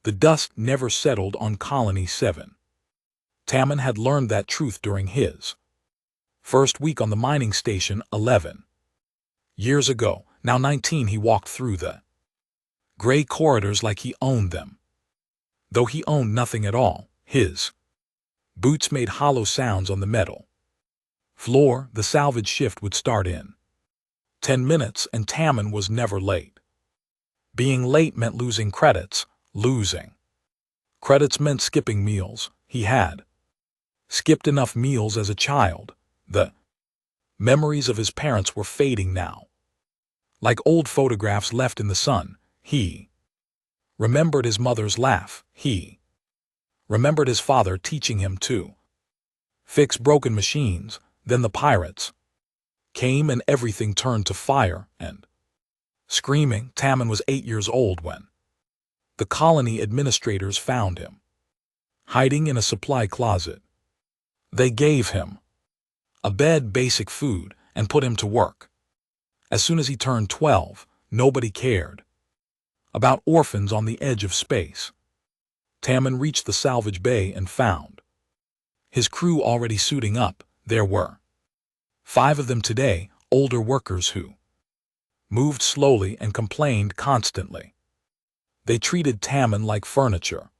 The dust never settled on Colony 7. Tamman had learned that truth during his first week on the mining station 11. Years ago, now 19, he walked through the gray corridors like he owned them. Though he owned nothing at all, his boots made hollow sounds on the metal floor. The salvage shift would start in 10 minutes, and Tamman was never late. Being late meant losing credits. Losing credits meant skipping meals. He had skipped enough meals as a child. The memories of his parents were fading now. Like old photographs left in the sun, he remembered his mother's laugh. He remembered his father teaching him to fix broken machines. Then the pirates came and everything turned to fire and screaming. Tamman was 8 years old when the colony administrators found him hiding in a supply closet. They gave him a bed, basic food, and put him to work. As soon as he turned 12, nobody cared about orphans on the edge of space. Tamman reached the salvage bay and found his crew already suiting up. There were 5 of them today, older workers who moved slowly and complained constantly. They treated Tamman like furniture,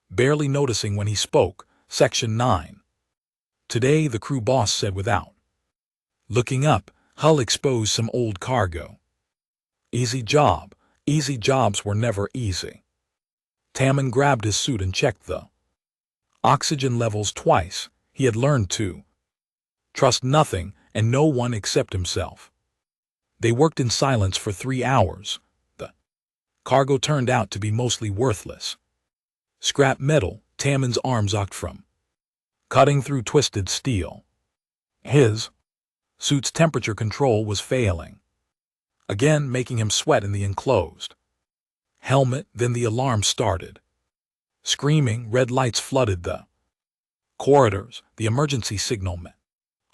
barely noticing when he spoke. Section 9. Today, the crew boss said without looking up, "Hull exposed some old cargo." Easy job. Easy jobs were never easy. Tamman grabbed his suit and checked the oxygen levels twice. He had learned to trust nothing and no one except himself. They worked in silence for 3 hours. The cargo turned out to be mostly worthless scrap metal. Tamman's arms ached from cutting through twisted steel. His suit's temperature control was failing, again making him sweat in the enclosed helmet. Then the alarm started. Screaming red lights flooded the corridors. The emergency signal meant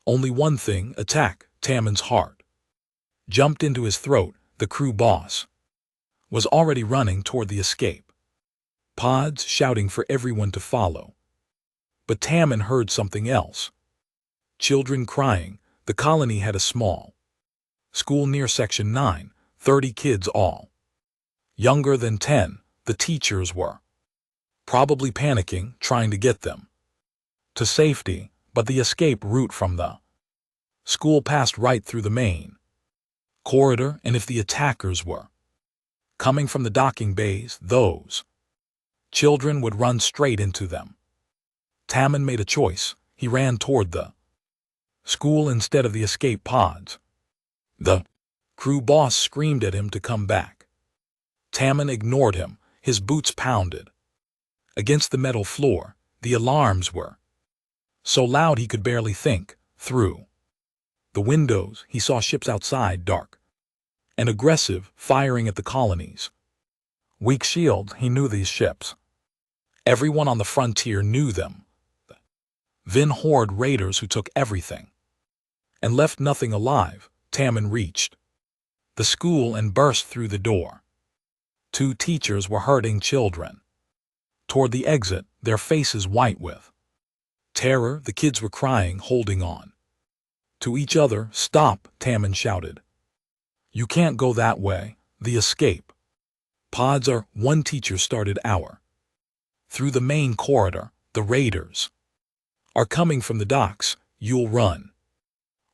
only one thing: attack. Tamman's heart jumped into his throat. The crew boss was already running toward the escape pods, shouting for everyone to follow. But Tamman heard something else. Children crying. The colony had a small school near Section 9, 30 kids all younger than 10. The teachers were probably panicking, trying to get them to safety, but the escape route from the school passed right through the main corridor, and if the attackers were coming from the docking bays, those children would run straight into them. Tamman made a choice. He ran toward the school instead of the escape pods. The crew boss screamed at him to come back. Tamman ignored him. His boots pounded against the metal floor. The alarms were so loud he could barely think. Through the windows, he saw ships outside, dark and aggressive, firing at the colonies. Weak shield. He knew these ships. Everyone on the frontier knew them. The Vin Horde raiders who took everything and left nothing alive. Tamman reached the school and burst through the door. 2 teachers were herding children toward the exit, their faces white with terror. The kids were crying, holding on to each other. "Stop!" Tamman shouted. "You can't go that way. The escape pods are—" One teacher started our through the main corridor. "The raiders are coming from the docks. You'll run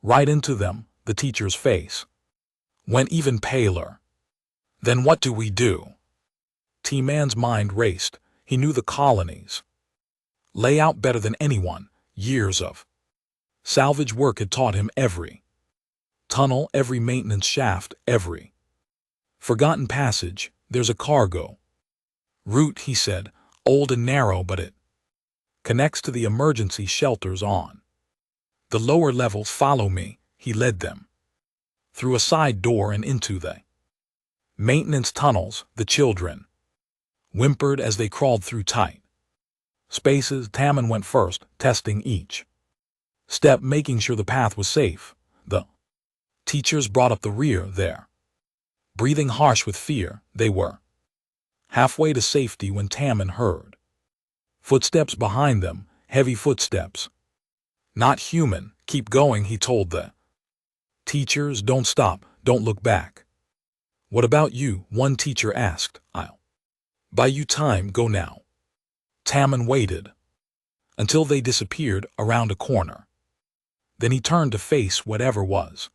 right into them." The teacher's face went even paler. "Then what do we do?" T-Man's mind raced. He knew the colony's layout better than anyone. Years of salvage work had taught him every tunnel, every maintenance shaft, every forgotten passage. "There's a cargo route," he said, "old and narrow, but it connects to the emergency shelters on the lower levels. Follow me." He led them through a side door and into the maintenance tunnels. The children whimpered as they crawled through tight spaces. Tamman went first, testing each step, making sure the path was safe. The teachers brought up the rear, their breathing harsh with fear. They were halfway to safety when Tammin heard footsteps behind them, heavy footsteps. Not human, keep going, he told the teachers. Don't stop, don't look back. What about you? One teacher asked. I'll buy you time, go now. Tammin waited until they disappeared around a corner. Then he turned to face whatever was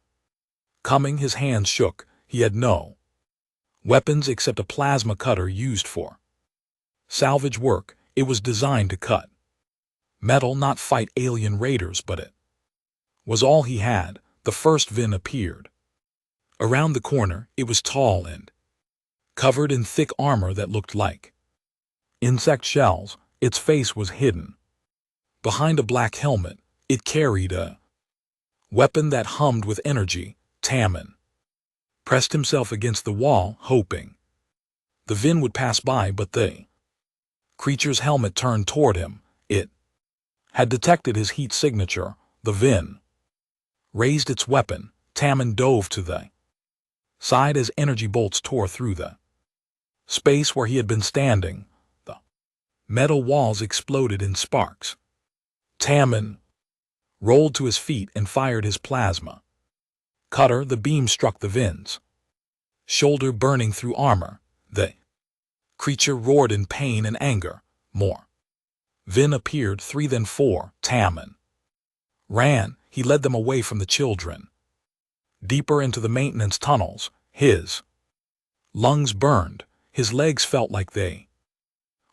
coming. His hands shook. He had no weapons except a plasma cutter used for salvage work. It was designed to cut metal, not fight alien raiders, but it was all he had. The first Vin appeared around the corner. It was tall and covered in thick armor that looked like insect shells. Its face was hidden behind a black helmet. It carried a weapon that hummed with energy. Tammin pressed himself against the wall, hoping the Vin would pass by, but the creature's helmet turned toward him. It had detected his heat signature. The Vin raised its weapon. Tammin dove to the side as energy bolts tore through the space where he had been standing. The metal walls exploded in sparks. Tammin rolled to his feet and fired his plasma cutter. The beam struck the Vin's shoulder, burning through armor. The creature roared in pain and anger. More Vin appeared, 3, then 4. Tammin ran. He led them away from the children, deeper into the maintenance tunnels. His lungs burned. His legs felt like they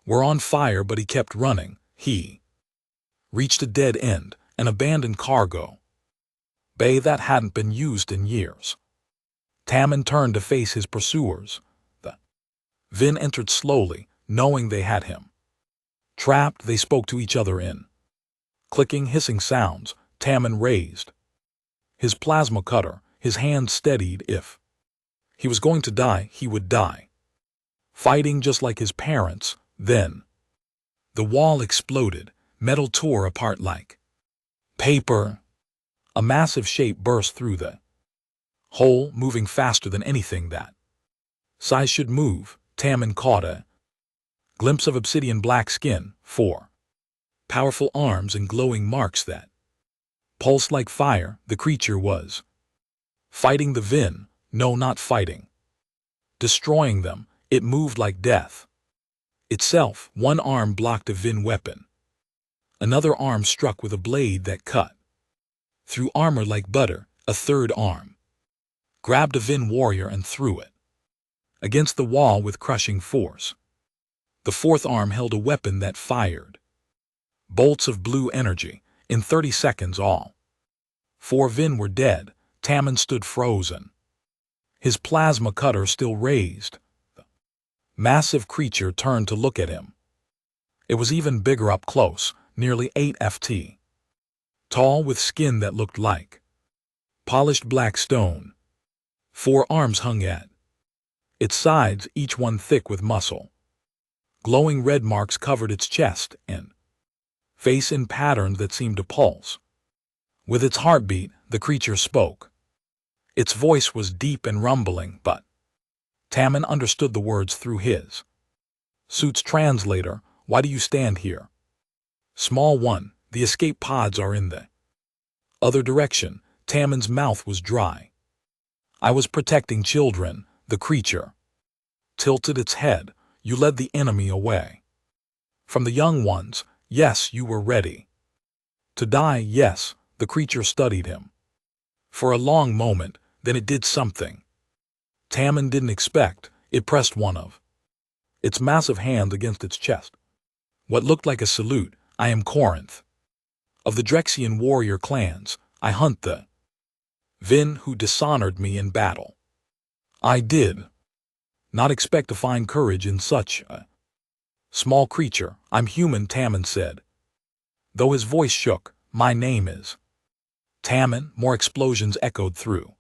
were on fire, but he kept running. He reached a dead end, an abandoned cargo bay that hadn't been used in years. Tammin turned to face his pursuers. The Vin entered slowly, knowing they had him trapped. They spoke to each other in clicking, hissing sounds. Tammin raised his plasma cutter. His hand steadied. If he was going to die, he would die fighting, just like his parents. Then the wall exploded. Metal tore apart like paper. A massive shape burst through the hole, moving faster than anything that size should move. Tammin caught a glimpse of obsidian black skin, 4 powerful arms and glowing marks that pulsed like fire. The creature was fighting the Vin. No, not fighting, destroying them. It moved like death itself. One arm blocked a Vin weapon. Another arm struck with a blade that cut through armor like butter. A third arm grabbed a Vin warrior and threw it against the wall with crushing force. The fourth arm held a weapon that fired bolts of blue energy. In 30 seconds, all 4 Vin were dead. Tammin stood frozen, his plasma cutter still raised. The massive creature turned to look at him. It was even bigger up close, nearly 8 ft tall, with skin that looked like polished black stone. 4 arms hung at its sides, each one thick with muscle. Glowing red marks covered its chest and face in patterns that seemed to pulse. With its heartbeat, the creature spoke. Its voice was deep and rumbling, but Tammin understood the words through his suit's translator. Why do you stand here? Small one, the escape pods are in the other direction. Tammin's mouth was dry. I was protecting children. The creature tilted its head. You led the enemy away from the young ones. Yes, you were ready to die. Yes. The creature studied him for a long moment. Then it did something Tammin didn't expect. It pressed one of its massive hands against its chest. What looked like a salute. I am Corinth, of the Drexian warrior clans. I hunt the Vin who dishonored me in battle. I did not expect to find courage in such a small creature. I'm human, Tammin said, though his voice shook. My name is Tammin. More explosions echoed through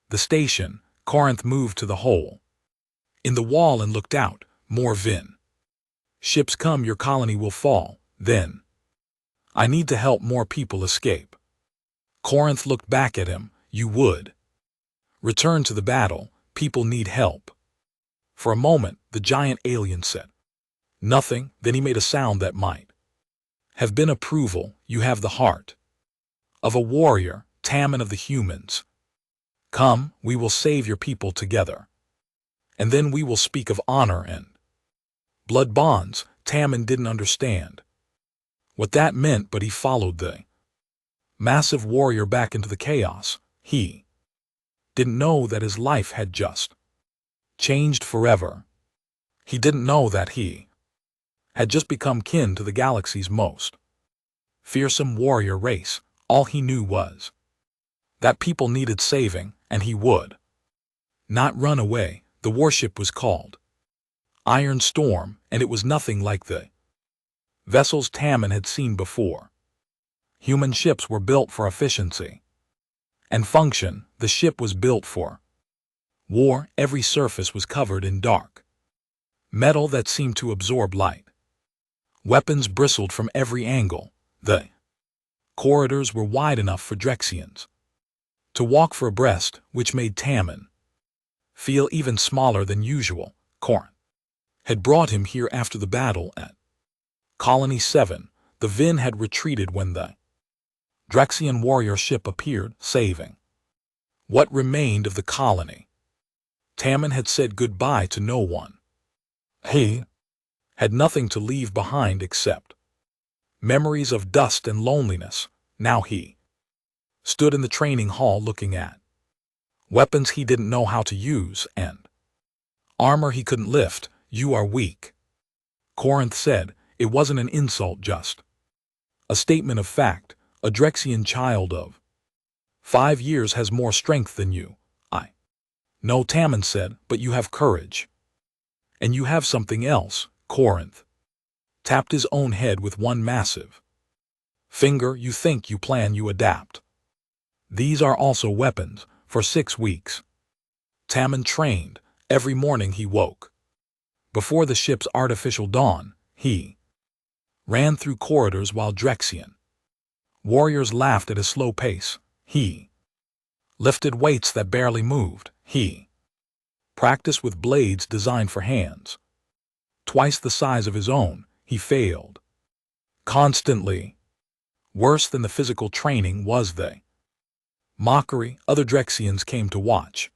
the station. Corinth moved to the hole in the wall and looked out. More Vin ships come. Your colony will fall. Then I need to help more people escape. Corinth looked back at him. You would return to the battle. People need help. For a moment, the giant alien said nothing, then he made a sound that might have been approval. You have the heart of a warrior, Tamman of the humans. Come, we will save your people together. And then we will speak of honor and blood bonds. Tamman didn't understand what that meant, but he followed the massive warrior back into the chaos. He didn't know that his life had just changed forever. He didn't know that he had just become kin to the galaxy's most fearsome warrior race. All he knew was that people needed saving, and he would not run away. The warship was called Iron Storm, and it was nothing like the vessels Tamman had seen before. Human ships were built for efficiency and function. The ship was built for war. Every surface was covered in dark metal that seemed to absorb light. Weapons bristled from every angle. The corridors were wide enough for Drexians to walk for abreast, which made Tamman feel even smaller than usual. Corinth had brought him here after the battle at Colony 7. The Vin had retreated when the Drexian warrior ship appeared, saving what remained of the colony. Tamman had said goodbye to no one. He had nothing to leave behind except memories of dust and loneliness. Now he stood in the training hall looking at weapons he didn't know how to use and armor he couldn't lift. You are weak, Corinth said. It wasn't an insult, just a statement of fact. A Drexian child of 5 years has more strength than you. I know, Tamman said, but you have courage. And you have something else. Corinth tapped his own head with one massive finger. You think, you plan, you adapt. These are also weapons. For 6 weeks, Tamman trained. Every morning he woke before the ship's artificial dawn. He ran through corridors while Drexian warriors laughed at his slow pace. He lifted weights that barely moved. He practiced with blades designed for hands twice the size of his own. He failed constantly. Worse than the physical training was the mockery. Other Drexians came to watch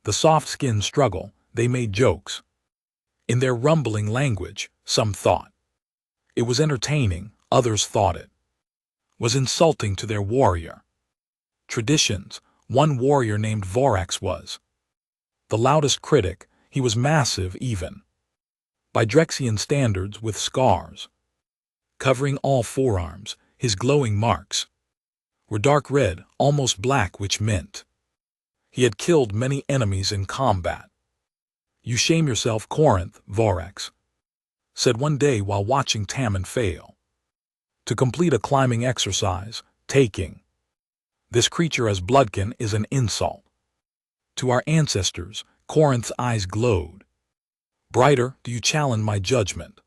the soft-skinned struggle. They made jokes in their rumbling language. Some thought it was entertaining, others thought it was insulting to their warrior traditions. One warrior named Vorax was the loudest critic. He was massive even by Drexian standards, with scars covering all forearms. His glowing marks were dark red, almost black, which meant he had killed many enemies in combat. You shame yourself, Corinth, Vorax said one day while watching Tamman fail to complete a climbing exercise. Taking this creature as bloodkin is an insult to our ancestors. Corinth's eyes glowed brighter. Do you challenge my judgment?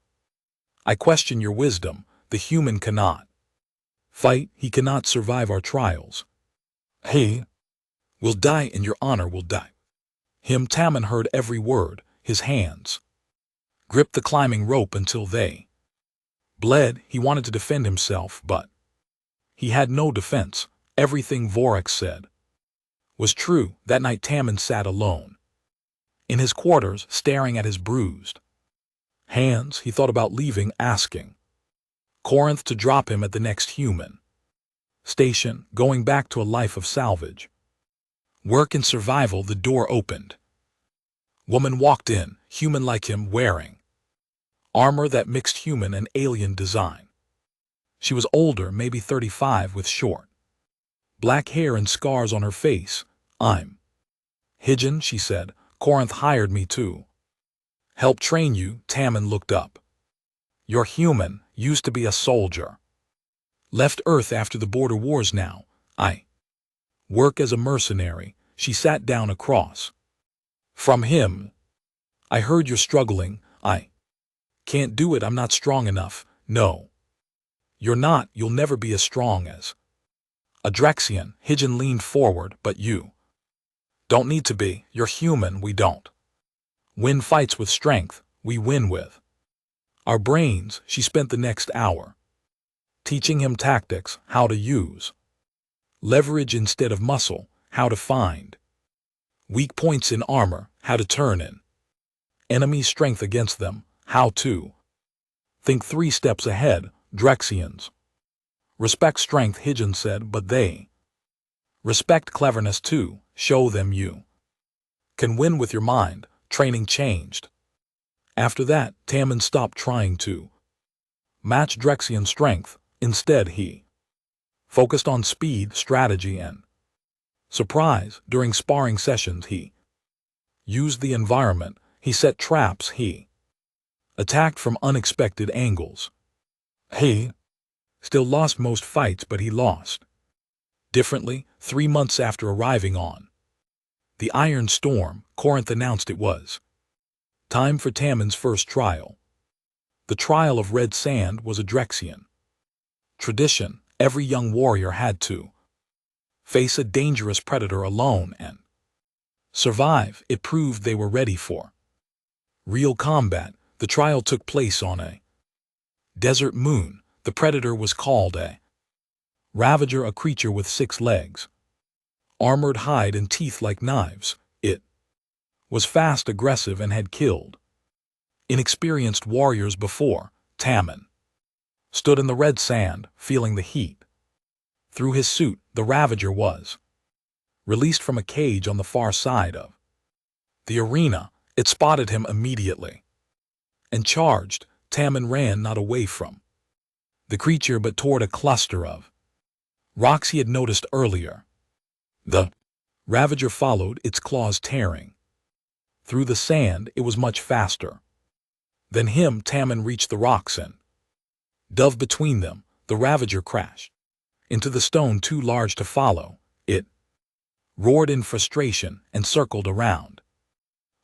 I question your wisdom. The human cannot fight. He cannot survive our trials. He will die, and your honor will die. Him. Tamman heard every word. His hands gripped the climbing rope until they bled. He wanted to defend himself, but he had no defense. Everything Vorax said was true. That night Tamman sat alone in his quarters, staring at his bruised hands. He thought about leaving, asking Corinth to drop him at the next human station, going back to a life of salvage work and survival. The door opened. Woman walked in, human like him, wearing armor that mixed human and alien design. She was older, maybe 35, with short black hair and scars on her face. I'm Hijan, she said. Corinth hired me to help train you. Tamman looked up. You're human, used to be a soldier. Left Earth after the border wars. Now I work as a mercenary. She sat down across from him. I heard you're struggling. I can't do it. I'm not strong enough. No, you're not. You'll never be as strong as a Drexian. Hijan leaned forward. But you don't need to be. You're human. We don't Win fights with strength, we win with our brains. She spent the next hour teaching him tactics, how to use leverage instead of muscle, how to find weak points in armor, how to turn in enemy strength against them, how to think 3 steps ahead. Drexians respect strength, Higgins said, but they respect cleverness too. Show them you can win with your mind. Training changed. After that, Tammin stopped trying to match Drexian's strength. Instead, he focused on speed, strategy, and surprise. During sparring sessions, he used the environment. He set traps. He attacked from unexpected angles. He still lost most fights, but he lost differently. 3 months after arriving on the Iron Storm, Corinth announced it was time for Tammin's first trial. The trial of Red Sand was a Drexian tradition. Every young warrior had to face a dangerous predator alone and survive. It proved they were ready for real combat. The trial took place on a desert moon. The predator was called a Ravager, a creature with 6 legs, armored hide and teeth like knives. It was fast, aggressive, and had killed inexperienced warriors before. Tammin stood in the red sand, feeling the heat through his suit. The Ravager was released from a cage on the far side of the arena. It spotted him immediately and charged. Tammin ran not away from the creature but toward a cluster of rocks he had noticed earlier. The Ravager followed, its claws tearing through the sand. It was much faster than him. Tammin reached the rocks and dove between them. The Ravager crashed into the stone too large to follow. It roared in frustration and circled around,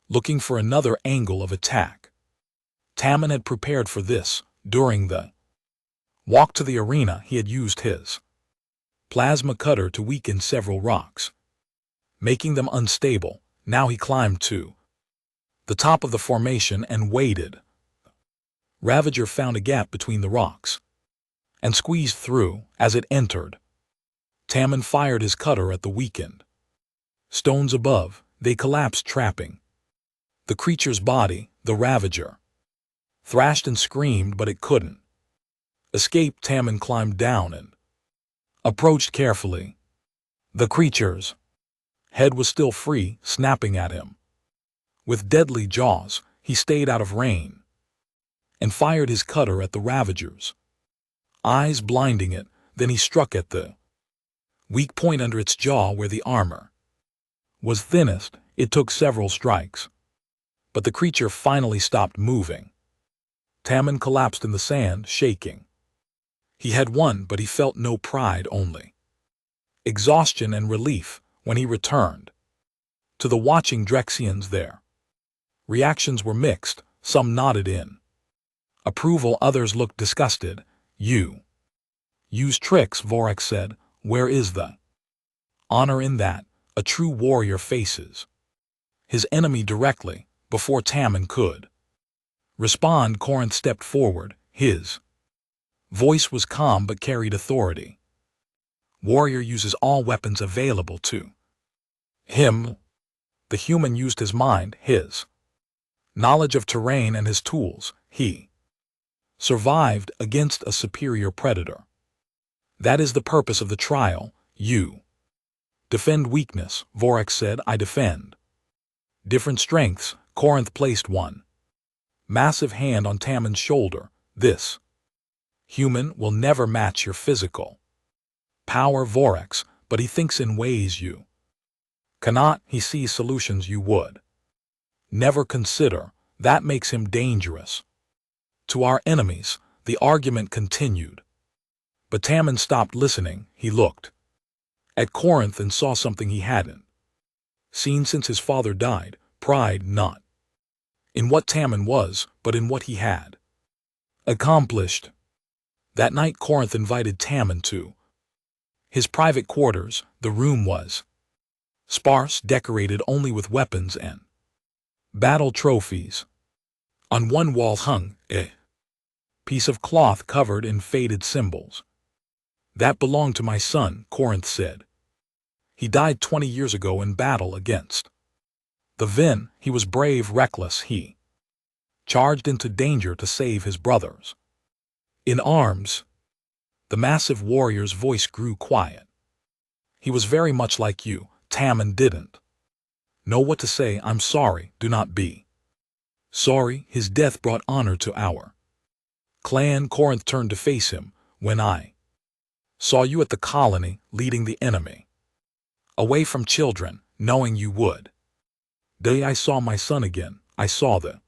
looking for another angle of attack. Tammin had prepared for this. During the walk to the arena, he had used his plasma cutter to weaken several rocks, making them unstable. Now he climbed to the top of the formation and waited. Ravager found a gap between the rocks and squeezed through. As it entered, Tammin fired his cutter at the weakened stones above. They collapsed, trapping the creature's body. The Ravager thrashed and screamed, but it couldn't escape. Tammin climbed down and approached carefully. The creature's head was still free, snapping at him with deadly jaws. He stayed out of range and fired his cutter at the Ravager's eyes, blinding it. Then he struck at the weak point under its jaw where the armor was thinnest. It took several strikes, but the creature finally stopped moving. Tammin collapsed in the sand, shaking. He had won, but he felt no pride, only exhaustion and relief. When he returned to the watching Drexians, their reactions were mixed. Some nodded in approval, others looked disgusted. You use tricks, Vorax said. Where is the honor in that? A true warrior faces his enemy directly. Before Tammin could respond, Corinth stepped forward. His voice was calm but carried authority. Warrior uses all weapons available to him. The human used his mind, his knowledge of terrain, and his tools. He survived against a superior predator. That is the purpose of the trial. You defend weakness, Vorax said. I defend different strengths. Corinth placed one massive hand on Tammin's shoulder. This human will never match your physical power, Vorax, but he thinks in ways you cannot. He sees solutions you would never consider. That makes him dangerous to our enemies. The argument continued, but Tammin stopped listening. He looked at Corinth and saw something he hadn't seen since his father died. Pride, not in what Tammin was, but in what he had accomplished. That night, Corinth invited Tammin to his private quarters. The room was sparse, decorated only with weapons and Battle trophies. On one wall hung a piece of cloth covered in faded symbols. That belonged to my son, Corinth said. He died 20 years ago in battle against the Vin. He was brave, reckless. He charged into danger to save his brothers. In arms, the massive warrior's voice grew quiet. He was very much like you. Tammin didn't know what to say. I'm sorry. Do not be sorry. His death brought honor to our clan. Corinth turned to face him. When I saw you at the colony, leading the enemy away from children, knowing you would. Day I saw my son again. I saw the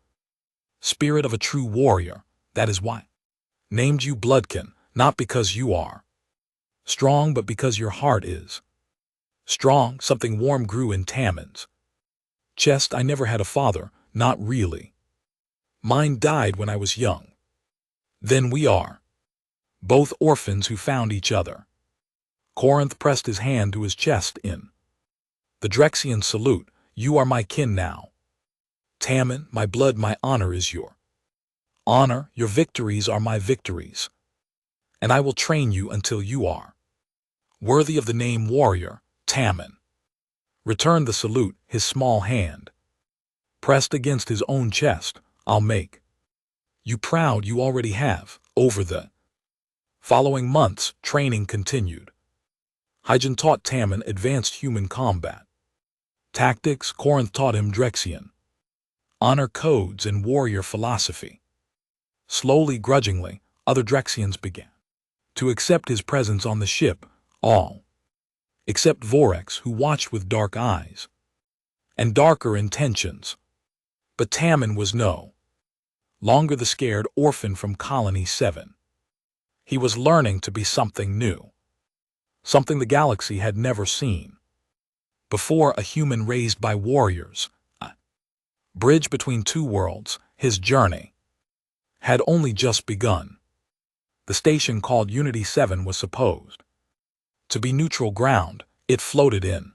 spirit of a true warrior. That is why named you Bloodkin, not because you are strong, but because your heart is strong. Something warm grew in Tammin's chest. I never had a father, not really. Mine died when I was young. Then we are both orphans who found each other. Corinth pressed his hand to his chest in the Drexian salute. You are my kin now. Tammin, my blood, my honor is your honor. Your victories are my victories. And I will train you until you are worthy of the name warrior. Tammin returned the salute, his small hand pressed against his own chest. I'll make you proud. You already have. Over the following months, training continued. Hygen taught Tammin advanced human combat tactics. Corinth taught him Drexian honor codes and warrior philosophy. Slowly, grudgingly, other Drexians began to accept his presence on the ship, all except Vorex, who watched with dark eyes and darker intentions. But Tammin was no longer the scared orphan from Colony 7. He was learning to be something new, something the galaxy had never seen before. A human raised by warriors, a bridge between two worlds. His journey had only just begun. The station called Unity 7 was supposed to be neutral ground. It floated in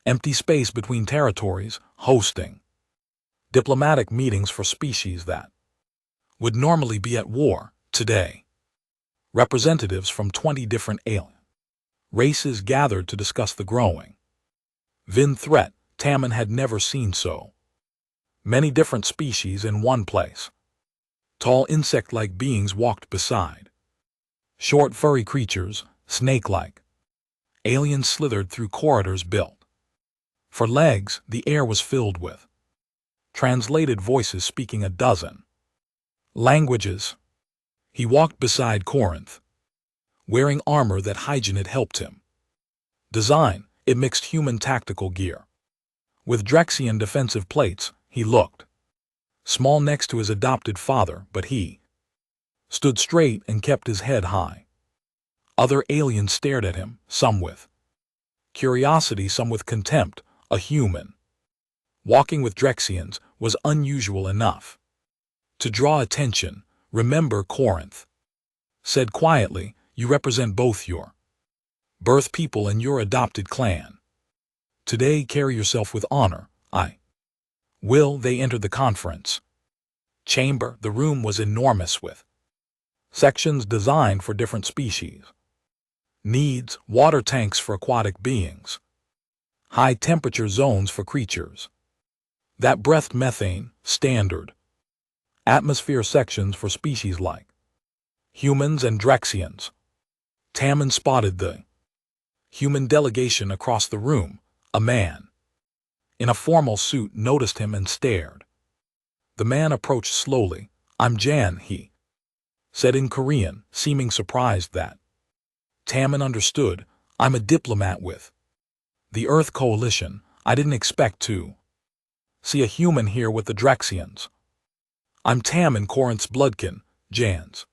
empty space between territories, hosting diplomatic meetings for species that would normally be at war. Today, representatives from 20 different alien races gathered to discuss the growing Vin threat. Tammin had never seen so many different species in one place. Tall insect-like beings walked beside short furry creatures, snake-like. Aliens slithered through corridors built for legs. The air was filled with translated voices speaking a dozen languages. He walked beside Corinth, wearing armor that Hygen had helped him design. It mixed human tactical gear with Drexian defensive plates. He looked small next to his adopted father, but he stood straight and kept his head high. Other aliens stared at him, some with curiosity, some with contempt. A human walking with Drexians was unusual enough to draw attention. Remember, Corinth said quietly, you represent both your birth people and your adopted clan. Today, carry yourself with honor. I will. They entered the conference chamber. The room was enormous, with sections designed for different species needs. Water tanks for aquatic beings, high temperature zones for creatures that breathed methane, standard atmosphere sections for species like humans and Drexians. Tammin spotted the human delegation across the room. A man in a formal suit noticed him and stared. The man approached slowly. I'm Jan, he said in Korean, seeming surprised that Tammin understood. I'm a diplomat with the Earth Coalition. I didn't expect to see a human here with the Drexians. I'm Tammin, Corinth's Bloodkin. Jan's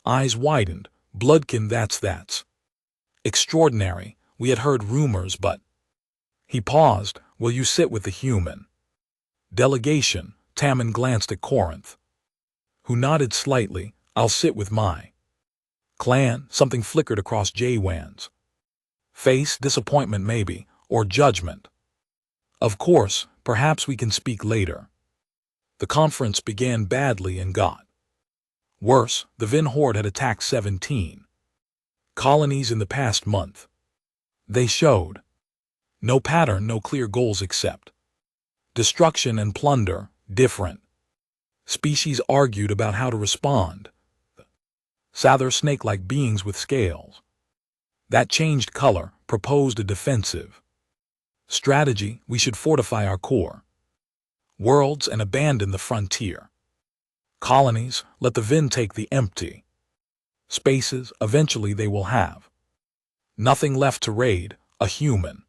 eyes widened. Bloodkin, that's extraordinary. We had heard rumors, but... He paused. Will you sit with the human delegation? Tammin glanced at Corinth, who nodded slightly. I'll sit with my clan. Something flickered across Jwan's face. Disappointment maybe, or judgment. Of course, Perhaps we can speak later. The conference began badly and got worse. The Vin horde had attacked 17 colonies in the past month. They showed no pattern, no clear goals except destruction and plunder. Different species argued about how to respond. Sather snake-like beings with scales that changed color proposed a defensive strategy. We should fortify our core worlds and abandon the frontier colonies. Let the Vin take the empty spaces. Eventually they will have nothing left to raid. A human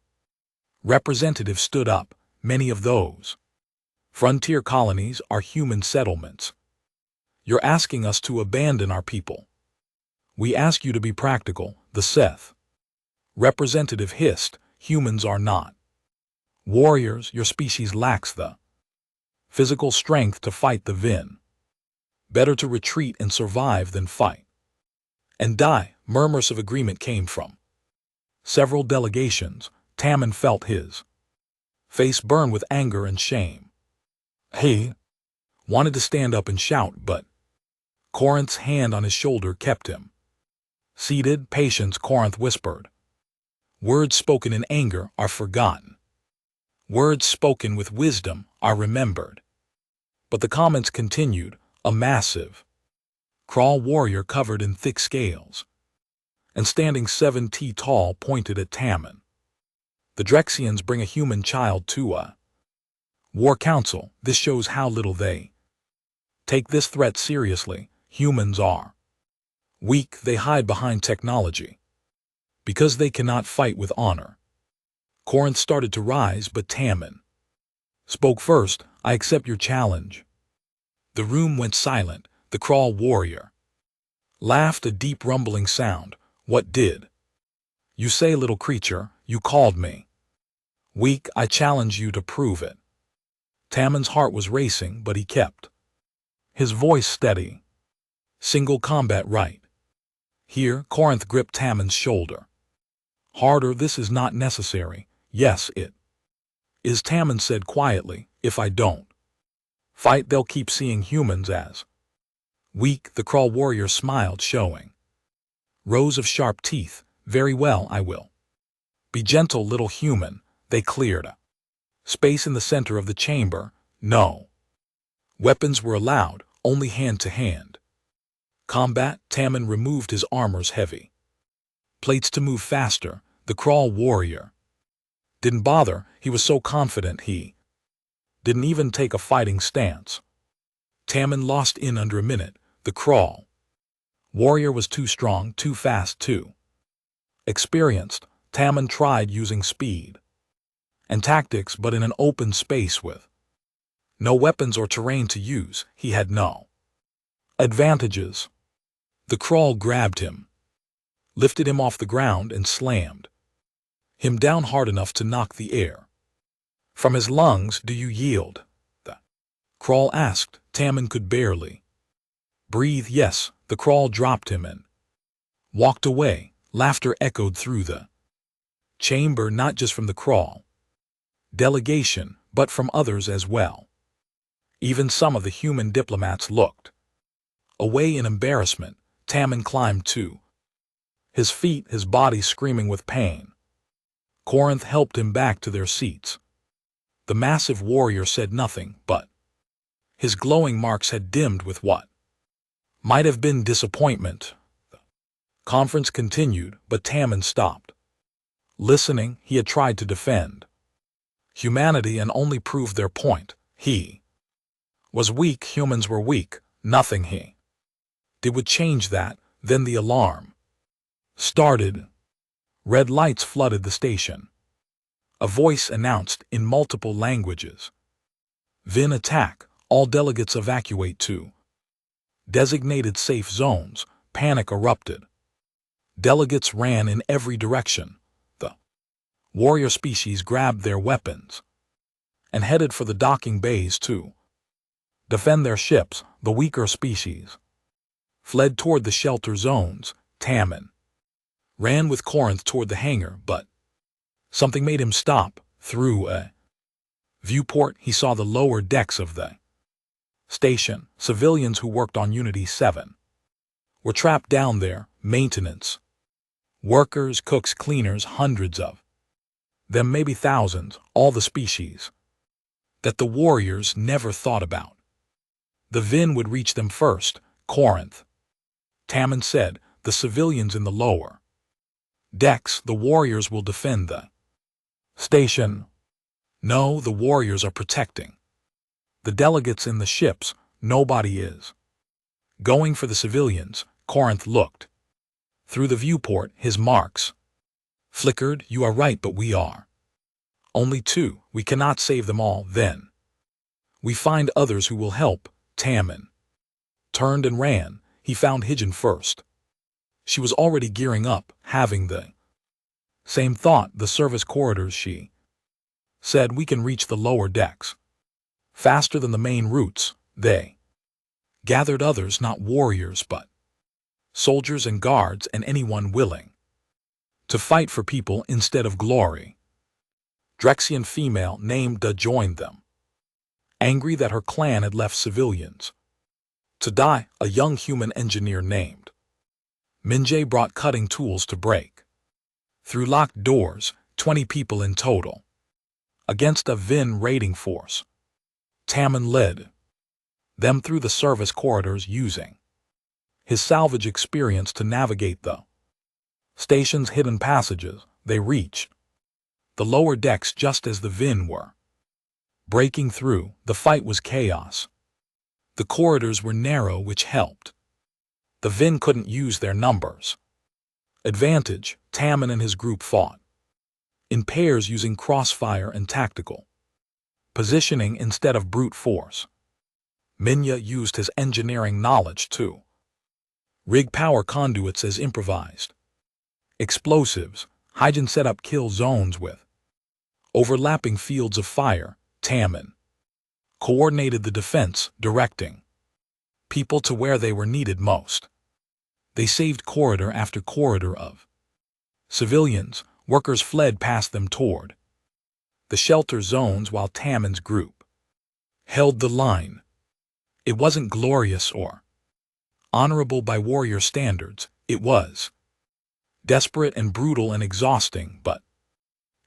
representative stood up. Many of those frontier colonies are human settlements. You're asking us to abandon our people. We ask you to be practical, the Seth representative hissed. Humans are not warriors. Your species lacks the physical strength to fight the Vin. Better to retreat and survive than fight and die. Murmurs of agreement came from several delegations. Tamman felt his face burn with anger and shame. He wanted to stand up and shout, but Corinth's hand on his shoulder kept him seated. Patience, Corinth whispered. Words spoken in anger are forgotten. Words spoken with wisdom are remembered. But the comments continued. A massive crawl warrior covered in thick scales and standing 7 feet tall pointed at Tamman. The Drexians bring a human child to a war council. This shows how little they take this threat seriously. Humans are weak. They hide behind technology because they cannot fight with honor. Corinth started to rise, but Tamman spoke first. I accept your challenge. The room went silent. The crawl warrior laughed, a deep rumbling sound. What did you say, little creature? You called me weak. I challenge you to prove it. Tamman's heart was racing, but he kept his voice steady. Single combat right here. Corinth gripped Tamman's shoulder harder. This is not necessary. Yes, it is, Tamman said quietly. If I don't fight, they'll keep seeing humans as weak. The crawl warrior smiled, showing rows of sharp teeth. Very well, I will be gentle, little human. They cleared a space in the center of the chamber. No weapons were allowed, only hand-to-hand combat. Tamman removed his armor's heavy plates to move faster. The crawl warrior didn't bother. He was so confident he didn't even take a fighting stance. Tamman lost in under a minute. The crawl warrior was too strong, too fast, too experienced. Tamman tried using speed and tactics, but in an open space with no weapons or terrain to use, he had no advantages. The crawl grabbed him, lifted him off the ground, and slammed him down hard enough to knock the air from his lungs. Do you yield? The crawl asked. Tamman could barely breathe. Yes. The crawl dropped him and walked away. Laughter echoed through the chamber, not just from the crawl delegation, but from others as well. Even some of the human diplomats looked away in embarrassment. Tamman climbed to his feet, his body screaming with pain. Corinth helped him back to their seats. The massive warrior said nothing, but his glowing marks had dimmed with what might have been disappointment. The conference continued, but Tamman stopped listening. He had tried to defend humanity and only proved their point. He was weak. Humans were weak. Nothing he did would change that. Then the alarm started. Red lights flooded the station. A voice announced in multiple languages. Vin attack. All delegates evacuate to designated safe zones. Panic erupted. Delegates ran in every direction. The warrior species grabbed their weapons and headed for the docking bays to defend their ships. The weaker species fled toward the shelter zones. Tamman ran with Corinth toward the hangar, but something made him stop. Through a Viewport, he saw the lower decks of the station. Civilians who worked on Unity 7 were trapped down there. Maintenance workers, cooks, cleaners, hundreds of them, maybe thousands, all the species that the warriors never thought about. The Vin would reach them first. Corinth. Tamman said, the civilians in the lower decks, the warriors will defend the station. No, the warriors are protecting the delegates in the ships. Nobody is going for the civilians. Corinth looked through the viewport. His marks flickered. You are right, but we are only two. We cannot save them all. Then we find others who will help. Tamman turned and ran. He found Hijen first. She was already gearing up, having the same thought. The service corridors, she said, we can reach the lower decks faster than the main routes. They gathered others, not warriors, but soldiers and guards and anyone willing to fight for people instead of glory. Drexian female named Da joined them, angry that her clan had left civilians to die. A young human engineer named Minjay brought cutting tools to break through locked doors. 20 people in total against a Vin raiding force. Tamman led them through the service corridors, using his salvage experience to navigate the station's hidden passages. They reached the lower decks just as the Vin were breaking through. The fight was chaos. The corridors were narrow, which helped the Vin couldn't use their numbers advantage. Tamman and his group fought in pairs, using crossfire and tactical positioning instead of brute force. Minya used his engineering knowledge to rig power conduits as improvised explosives. Hijen set up kill zones with overlapping fields of fire. Tamman coordinated the defense, directing people to where they were needed most. They saved corridor after corridor of civilians. Workers fled past them toward the shelter zones, while Tamman's group held the line. It wasn't glorious or honorable by warrior standards. It was desperate and brutal and exhausting, but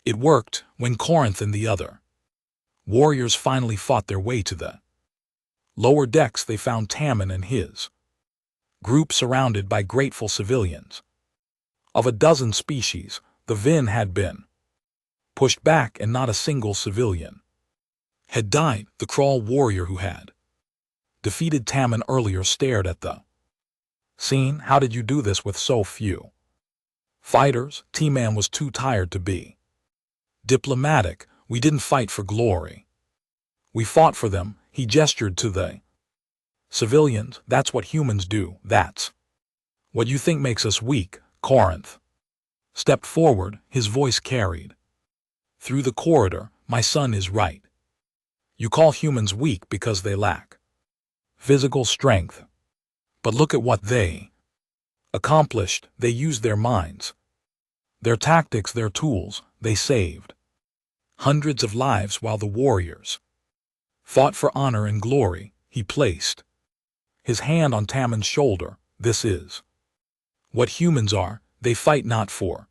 it worked. When Corinth and the other warriors finally fought their way to the lower decks, they found Tamman and his group surrounded by grateful civilians of a dozen species. The Vin had been pushed back and not a single civilian had died. The crawl warrior who had defeated Tamman earlier stared at the scene. How did you do this with so few fighters? T-Man was too tired to be diplomatic. We didn't fight for glory. We fought for them. He gestured to the civilians. That's what humans do. That's what you think makes us weak. Corinth stepped forward. His voice carried through the corridor. My son is right. You call humans weak because they lack physical strength. But look at what they accomplished. They used their minds, their tactics, their tools. They saved hundreds of lives while the warriors fought for honor and glory. He placed his hand on Tamman's shoulder. This is what humans are. They fight not for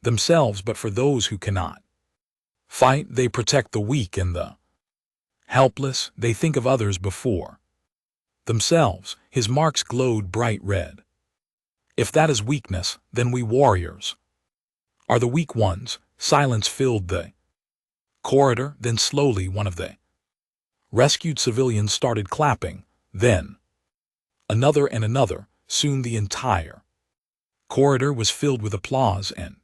themselves but for those who cannot fight. They protect the weak and the helpless. They think of others before themselves. His marks glowed bright red. If that is weakness, then we warriors are the weak ones. Silence filled the corridor. Then slowly one of the rescued civilians started clapping. Then another and another. Soon the entire corridor was filled with applause and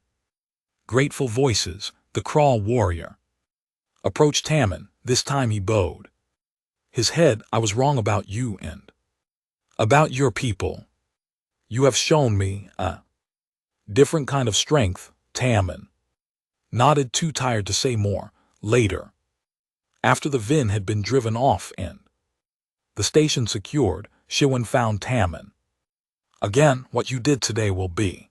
grateful voices. The crawl warrior approached Tamman. This time he bowed his head. I was wrong about you and about your people. You have shown me a different kind of strength. Tamman nodded, too tired to say more. Later, after the Vin had been driven off and the station secured, Shiwen found Tamman. Again, what you did today will be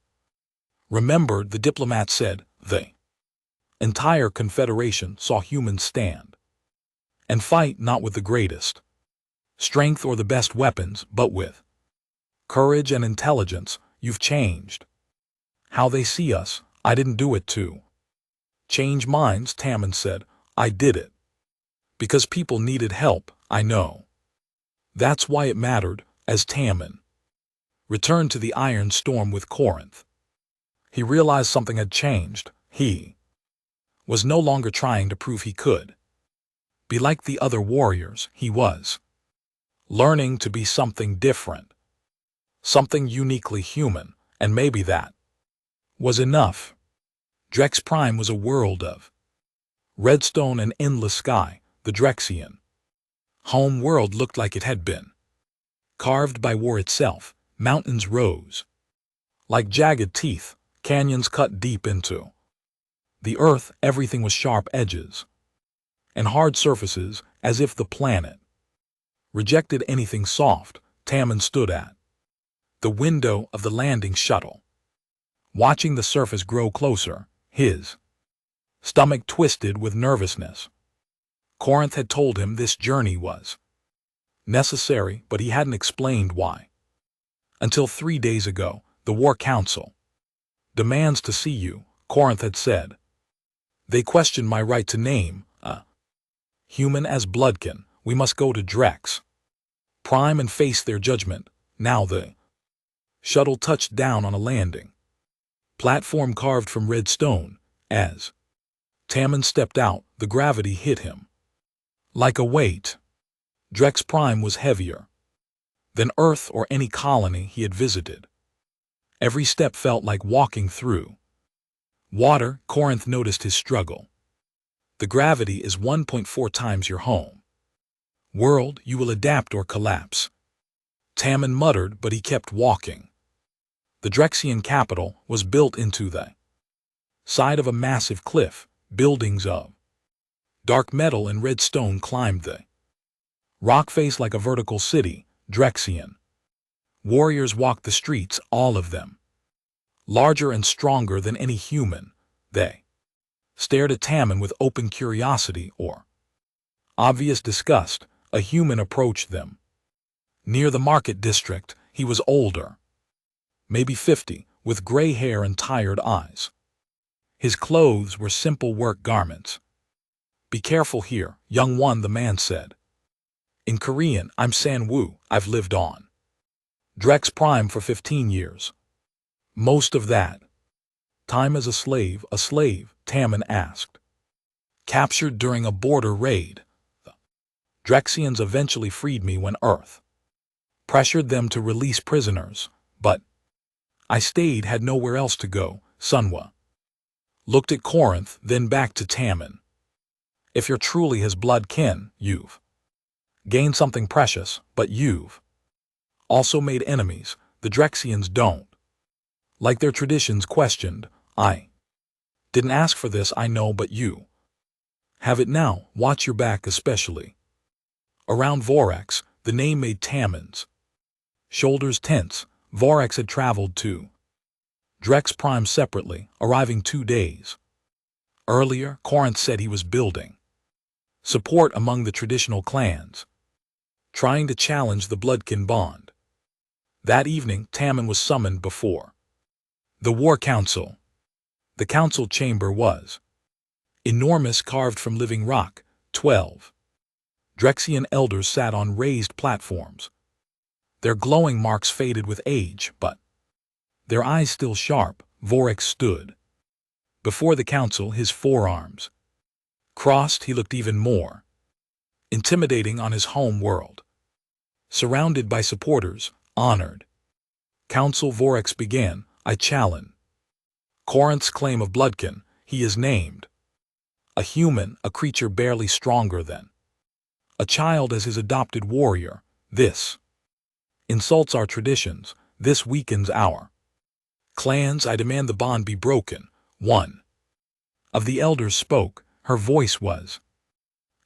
remembered, the diplomat said. The entire Confederation saw humans stand and fight not with the greatest strength or the best weapons, but with courage and intelligence. You've changed how they see us. I didn't do it to change minds, Tammin said. I did it because people needed help. I know. That's why it mattered. As Tammin returned to the Iron Storm with Corinth, he realized something had changed. He was no longer trying to prove he could be like the other warriors. He was learning to be something different, something uniquely human, and maybe that was enough. Drex Prime was a world of redstone and endless sky. The Drexian home world looked like it had been carved by war itself. Mountains rose like jagged teeth, canyons cut deep into the earth. Everything was sharp edges and hard surfaces, as if the planet rejected anything soft. Tammin stood at the window of the landing shuttle, watching the surface grow closer. His stomach twisted with nervousness. Corinth had told him this journey was necessary, but he hadn't explained why. Until 3 days ago, the War Council demands to see you, Corinth had said. They question my right to name a human as Bloodkin. We must go to Drex Prime and face their judgment. Now the shuttle touched down on a landing platform carved from red stone. As Tammin stepped out, the gravity hit him like a weight. Drex Prime was heavier than Earth or any colony he had visited. Every step felt like walking through water. Corinth noticed his struggle. The gravity is 1.4 times your home world. You will adapt or collapse. Tammin muttered, but he kept walking. The Drexian capital was built into the side of a massive cliff. Buildings of dark metal and red stone climbed the rock face like a vertical city. Drexian warriors walked the streets, all of them larger and stronger than any human. They stared at Tammin with open curiosity or obvious disgust. A human approached them near the market district. He was older, maybe 50, with gray hair and tired eyes. His clothes were simple work garments. Be careful here, young one, the man said. In Korean, I'm San-woo. I've lived on Drex Prime for 15 years. Most of that time as a slave. A slave? Tammin asked. Captured during a border raid. The Drexians eventually freed me when Earth pressured them to release prisoners, but I stayed, had nowhere else to go. Sunwa looked at Corinth, then back to Tammin. If you're truly his blood kin, you've gained something precious, but you've also made enemies. The Drexians don't like their traditions questioned. I didn't ask for this, I know, but you have it now. Watch your back, especially around Vorax. The name made Tammin's shoulders tense. Vorax had traveled to Drex Prime separately, arriving 2 days earlier. Corinth said he was building support among the traditional clans, trying to challenge the Bloodkin bond. That evening, Tammin was summoned before the War Council. The council chamber was enormous, carved from living rock. 12 Drexian elders sat on raised platforms. Their glowing marks faded with age, but their eyes still sharp. Vorax stood before the council, his forearms crossed. He looked even more intimidating on his home world. Surrounded by supporters, honored Council, Vorax began. I challenge Corinth's claim of Bloodkin. He is named a human, a creature barely stronger than a child, as his adopted warrior. This insults our traditions. This weakens our clans. I demand the bond be broken. One of the elders spoke. Her voice was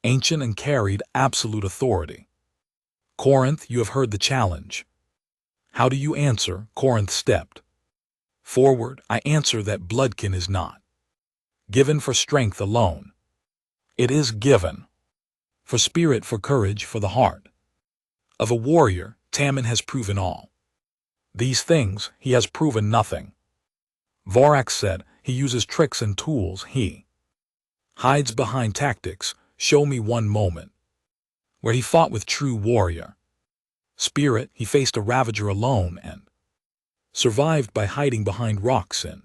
ancient and carried absolute authority. Corinth, you have heard the challenge. How do you answer? Corinth stepped forward. I answer that Bloodkin is not given for strength alone. It is given For spirit, for courage, for the heart of a warrior, Tammin has proven all. These things, he has proven nothing. Vorax said, he uses tricks and tools, he hides behind tactics. Show me one moment where he fought with true warrior spirit. He faced a ravager alone and survived by hiding behind rocks and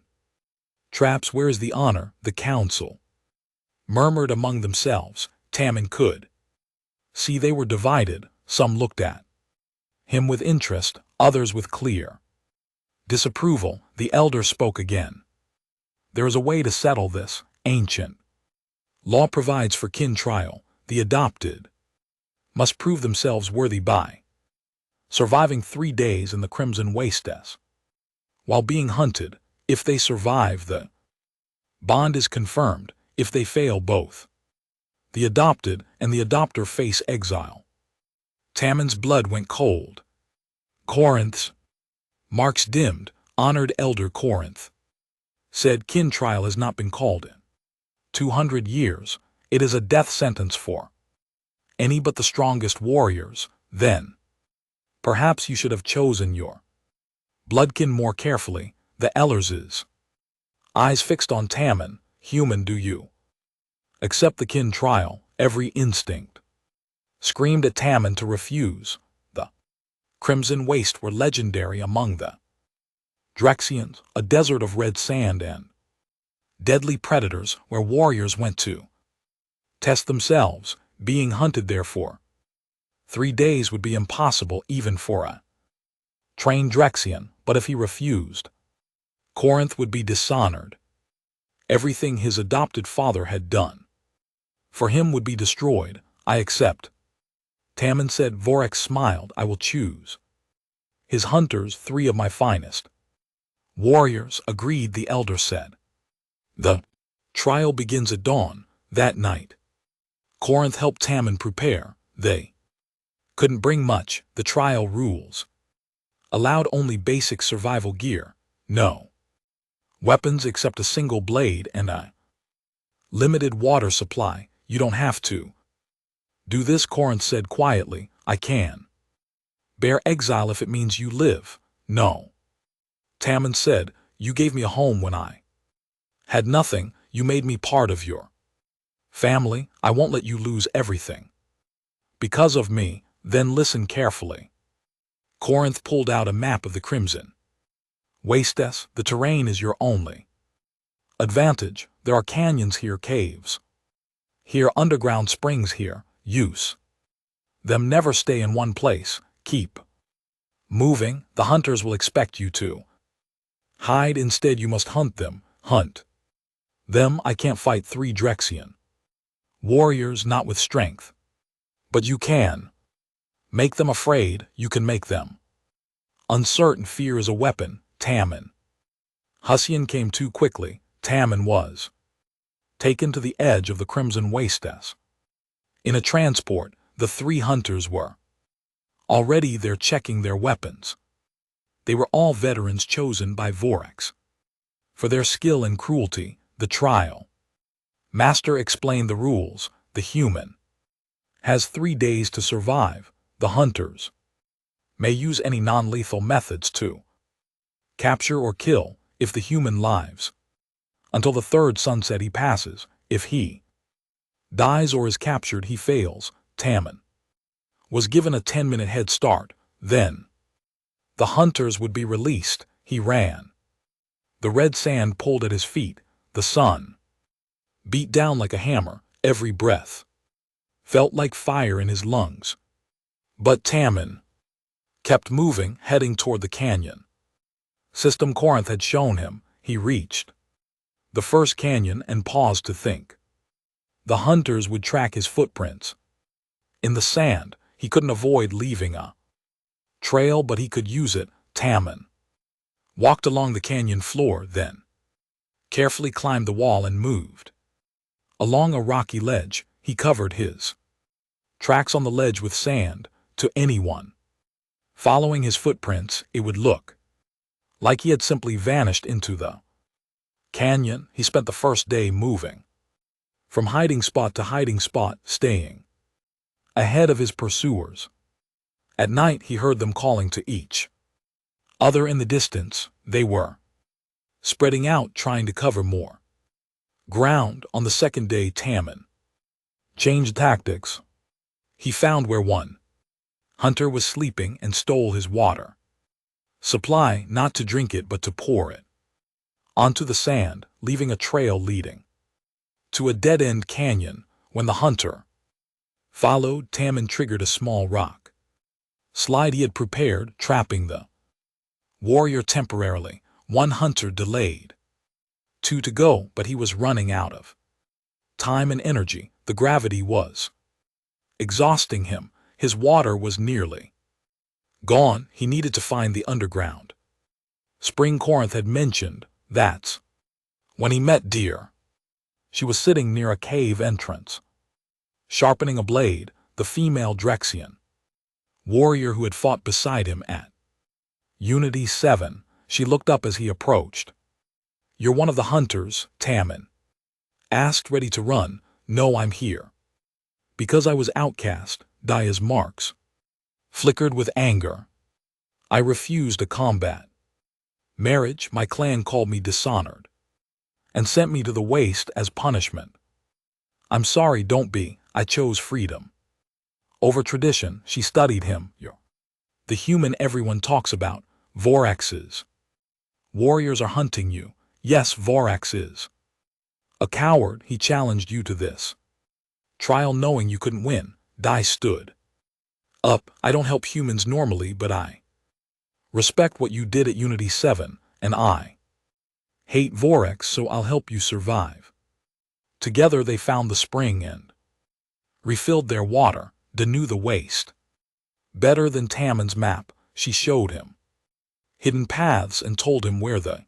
traps. Where is the honor? The council murmured among themselves. Tammin could see they were divided. Some looked at him with interest, others with clear disapproval. The elder spoke again. There is a way to settle this. Ancient law provides for kin trial. The adopted must prove themselves worthy by surviving 3 days in the Crimson Wastes while being hunted. If they survive, the bond is confirmed. If they fail, both the adopted and the adopter face exile. Tammin's blood went cold. Corinth's marks dimmed. Honored Elder Corinth said, kin trial has not been called in 200 years. It is a death sentence for any but the strongest warriors. Then perhaps you should have chosen your bloodkin more carefully. The Ellers's eyes fixed on Tammin. Human, do you accept the kin trial? Every instinct screamed at Tammin to refuse. The Crimson Waste were legendary among the Drexians, a desert of red sand and deadly predators where warriors went to test themselves. Being hunted there for 3 days would be impossible even for a trained Drexian, but if he refused, Corinth would be dishonored. Everything his adopted father had done for him would be destroyed. I accept, Tammin said. Vorax smiled. I will choose his hunters, 3 of my finest warriors. Agreed, the elder said. The trial begins at dawn. That night, Corinth helped Tammin prepare. They couldn't bring much. The trial rules allowed only basic survival gear. No weapons except a single blade and a limited water supply. You don't have to do this, Corinth said quietly. I can bear exile if it means you live. No, Tammin said. You gave me a home when I had nothing. You made me part of your family. I won't let you lose everything because of me. Then listen carefully. Corinth pulled out a map of the Crimson Wastes. The terrain is your only advantage. There are canyons here, caves here, underground springs here. Use them. Never stay in one place. Keep moving. The hunters will expect you to hide. Instead, you must hunt them. Hunt them. I can't fight 3 Drexian warriors, not with strength. But you can make them afraid. You can make them uncertain. Fear is a weapon. Tammin Hussian came too quickly. Tammin was taken to the edge of the Crimson Wastes. In a transport, the 3 hunters were already there checking their weapons. They were all veterans chosen by Vorax for their skill and cruelty. The trial master explained the rules. The human has 3 days to survive. The hunters may use any non-lethal methods to capture or kill. If the human lives until the 3rd sunset, he passes. If he dies or is captured, he fails. Tammin was given a 10-minute head start. Then the hunters would be released. He ran. The red sand pulled at his feet. The sun beat down like a hammer. Every breath felt like fire in his lungs. But Tammin kept moving, heading toward the canyon system Corinth had shown him. He reached the first canyon and paused to think. The hunters would track his footprints in the sand. He couldn't avoid leaving a trail, but he could use it. Tammin walked along the canyon floor, then carefully climbed the wall and moved along a rocky ledge. He covered his tracks on the ledge with sand. To anyone following his footprints, it would look like he had simply vanished into the canyon. He spent the first day moving from hiding spot to hiding spot, staying ahead of his pursuers. At night he heard them calling to each other in the distance. They were spreading out, trying to cover more ground. On the second day, Tamman changed tactics. He found where one hunter was sleeping and stole his water supply, not to drink it but to pour it onto the sand, leaving a trail leading to a dead-end canyon. When the hunter followed, Tamman triggered a small rock slide he had prepared, trapping the warrior temporarily. One hunter delayed. Two to go, but he was running out of time and energy. The gravity was exhausting him. His water was nearly gone. He needed to find the underground spring Corinth had mentioned. That's when he met Deer. She was sitting near a cave entrance, sharpening a blade. The female Drexian warrior who had fought beside him at Unity 7. She looked up as he approached. "You're one of the hunters?" Tamman asked, ready to run. "No, I'm here because I was outcast." Daya's marks flickered with anger. "I refused a combat marriage. My clan called me dishonored and sent me to the waste as punishment. I'm sorry, don't be. I chose freedom over tradition." She studied him. "You're the human everyone talks about. Vorax's warriors are hunting you." "Yes, Vorax is a coward. He challenged you to this trial knowing you couldn't win." Dai stood up. "I don't help humans normally, but I respect what you did at Unity 7, and I hate Vorax, so I'll help you survive." Together they found the spring and refilled their water. Da knew the waste better than Tamman's map. She showed him hidden paths and told him where the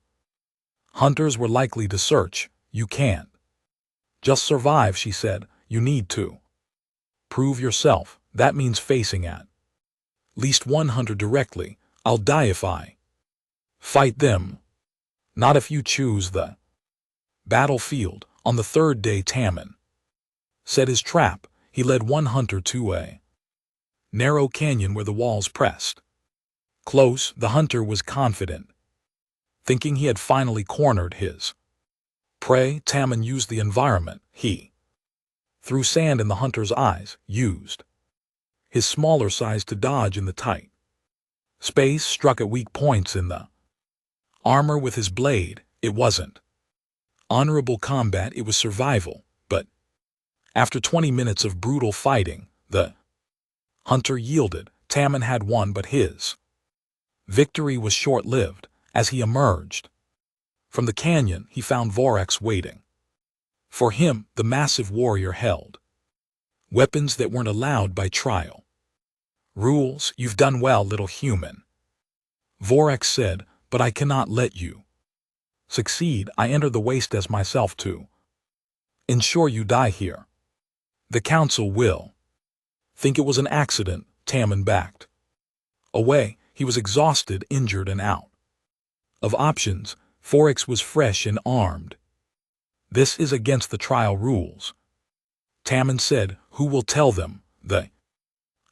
hunters were likely to search. "You can't just survive," she said. "You need to prove yourself. That means facing at least one hunter directly. I'll die if I fight them. Not if you choose the battlefield." On the third day, Tamman set his trap. He led one hunter to a narrow canyon where the walls pressed close. The hunter was confident, thinking he had finally cornered his prey. Tamman used the environment. He threw sand in the hunter's eyes, used his smaller size to dodge in the tight space, struck at weak points in the armor with his blade. It wasn't honorable combat, it was survival. But after 20 minutes of brutal fighting, the hunter yielded. Tamman had won, but his victory was short-lived. As he emerged from the canyon, he found Vorax waiting for him. The massive warrior held weapons that weren't allowed by trial rules. "You've done well, little human," Vorax said, "but I cannot let you succeed. I entered the waste as myself to ensure you die here. The council will think it was an accident." Tamman backed away. He was exhausted, injured, and out of options. Vorax was fresh and armed. "This is against the trial rules," Tamman said. "Who will tell them?" "The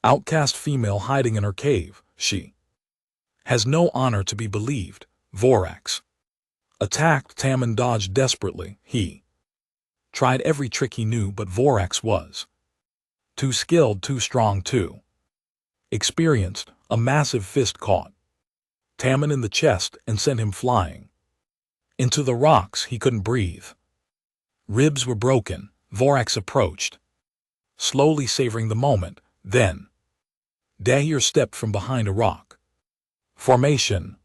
outcast female hiding in her cave. She has no honor to be believed." Vorax attacked. Tamman dodged desperately. He tried every trick he knew, but Vorax was too skilled, too strong, too experienced. A massive fist caught Tamman in the chest and sent him flying into the rocks. He couldn't breathe. Ribs were broken. Vorax approached, slowly savoring the moment. Then Dahier stepped from behind a rock formation.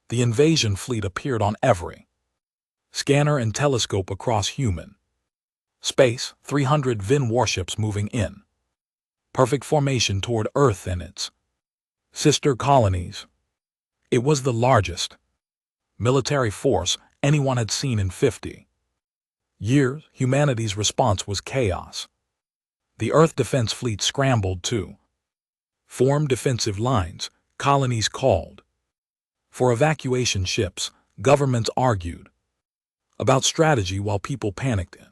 The invasion fleet appeared on every scanner and telescope across human space. 300 Vin warships moving in perfect formation toward Earth and its sister colonies. It was the largest military force anyone had seen in 50 years. Humanity's response was chaos. The Earth Defense Fleet scrambled to form defensive lines. Colonies called for evacuation ships. Governments argued about strategy while people panicked in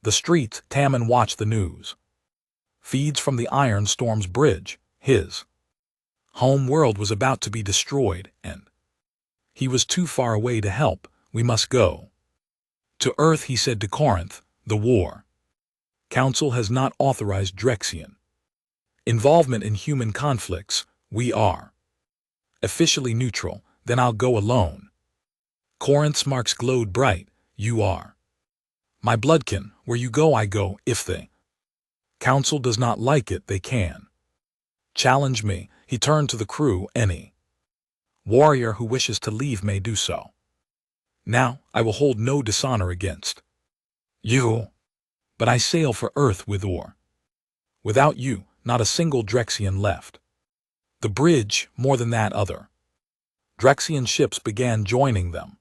the streets. Tamman watched the news feeds from the Iron Storm's bridge. His home world was about to be destroyed, and he was too far away to help. We must go to Earth, he said to Corinth. The War Council has not authorized Drexian involvement in human conflicts. We are officially neutral. Then I'll go alone. Corinth's marks glowed bright. You are my bloodkin. Where you go, I go. If the Council does not like it, they can challenge me. He turned to the crew. Any warrior who wishes to leave may do so. Now, I will hold no dishonor against you, but I sail for Earth with or without you. Not a single Drexian left the bridge. More than that, other Drexian ships began joining them.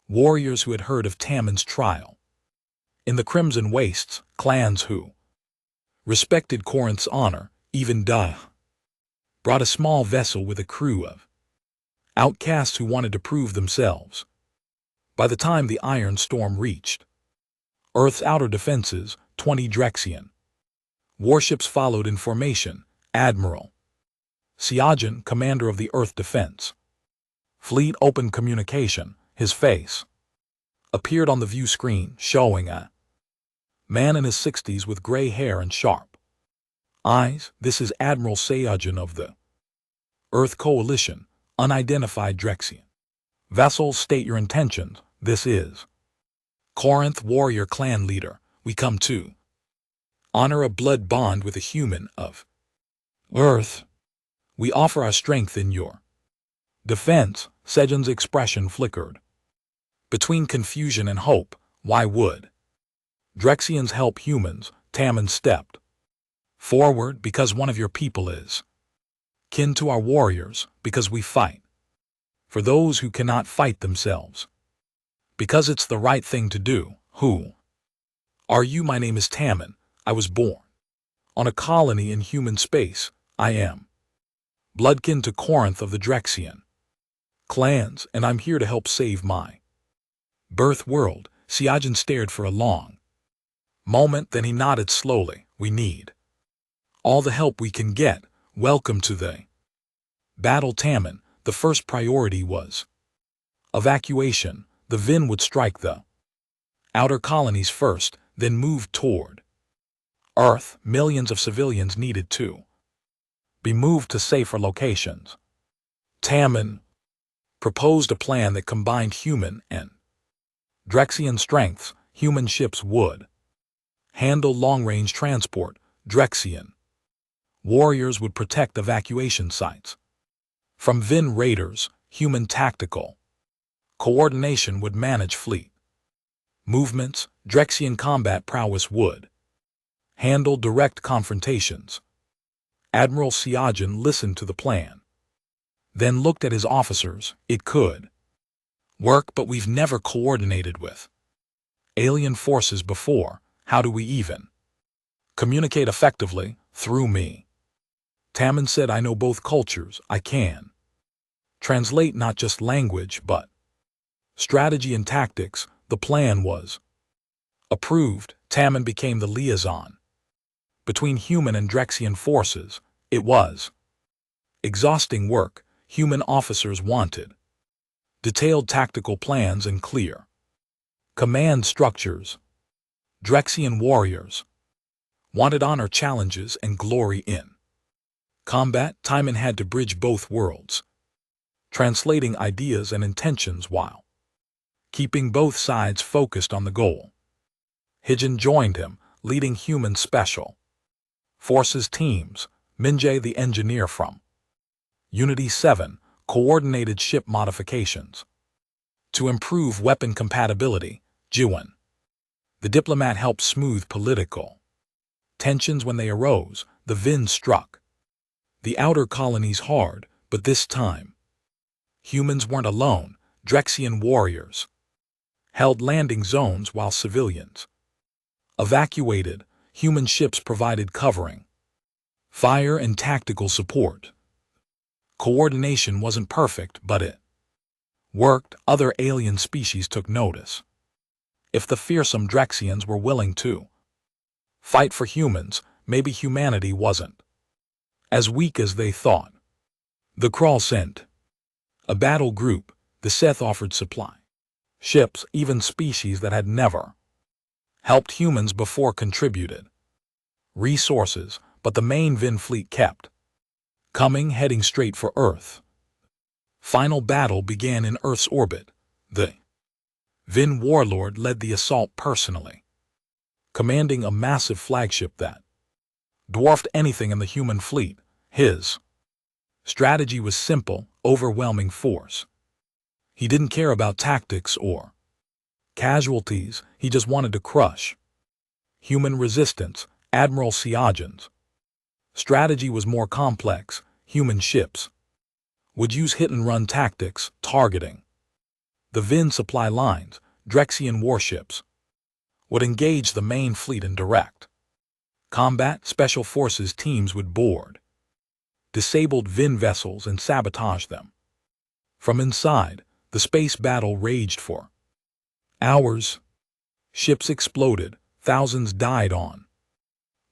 Warriors who had heard of Tammon's trial in the Crimson Wastes, clans who respected Corinth's honor, even brought a small vessel with a crew of outcasts who wanted to prove themselves. By the time the Iron Storm reached Earth's outer defenses, 20 Drexian warships followed in formation. Admiral Siajan, commander of the Earth Defense Fleet, opened communication. His face appeared on the view screen, showing a man in his 60s with gray hair and sharp eyes. This is Admiral Siajan of the Earth Coalition. Unidentified Drexian vessels, state your intentions. This is Corinth, warrior clan leader. We come to honor a blood bond with a human of Earth. We offer our strength in your defense. Sejan's expression flickered between confusion and hope. Why would Drexians help humans? Tammon stepped forward. Because one of your people is kin to our warriors. Because we fight for those who cannot fight themselves. Because it's the right thing to do. Who are you? My name is Tammon. I was born on a colony in human space. I am bloodkin to Corinth of the Drexian clans, and I'm here to help save my birth world. Siajan stared for a long moment, then he nodded slowly. We need all the help we can get. Welcome to the battle, Tammon. The first priority was evacuation. The Vin would strike the outer colonies first, then move toward Earth. Millions of civilians needed to be moved to safer locations. Tammon proposed a plan that combined human and Drexian strengths. Human ships would handle long-range transport. Drexian warriors would protect evacuation sites from Vin raiders. Human tactical coordination would manage fleet movements. Drexian combat prowess would handle direct confrontations. Admiral Siajan listened to the plan, then looked at his officers. It could work, but we've never coordinated with alien forces before. How do we even communicate effectively? Through me. Tammon said, I know both cultures. I can translate not just language, but strategy and tactics. The plan was approved. Tammon became the liaison between human and Drexian forces. It was exhausting work. Human officers wanted detailed tactical plans and clear command structures. Drexian warriors wanted honor, challenges, and glory in combat. Timon had to bridge both worlds, translating ideas and intentions while keeping both sides focused on the goal. Hijin joined him, leading human special forces teams. Minjae, the engineer from Unity 7, coordinated ship modifications to improve weapon compatibility. Jiwan, the diplomat, helped smooth political tensions when they arose. The Vin struck the outer colonies hard, but this time humans weren't alone. Drexian warriors held landing zones while civilians evacuated. Human ships provided covering fire and tactical support. Coordination wasn't perfect, but it worked. Other alien species took notice. If the fearsome Drexians were willing to fight for humans, maybe humanity wasn't as weak as they thought. The Crawl sent a battle group. The Seth offered supply ships, even species that had never helped humans before contributed resources, but the main Vin fleet kept coming, heading straight for Earth. Final battle began in Earth's orbit. The Vin warlord led the assault personally, commanding a massive flagship that dwarfed anything in the human fleet. His strategy was simple: overwhelming force. He didn't care about tactics or casualties, he just wanted to crush human resistance. Admiral Siajan's strategy was more complex. Human ships would use hit-and-run tactics, targeting the Vin supply lines. Drexian warships would engage the main fleet in direct combat. Special forces teams would board disabled Vin vessels and sabotage them. From inside, the space battle raged for hours. Ships exploded, thousands died on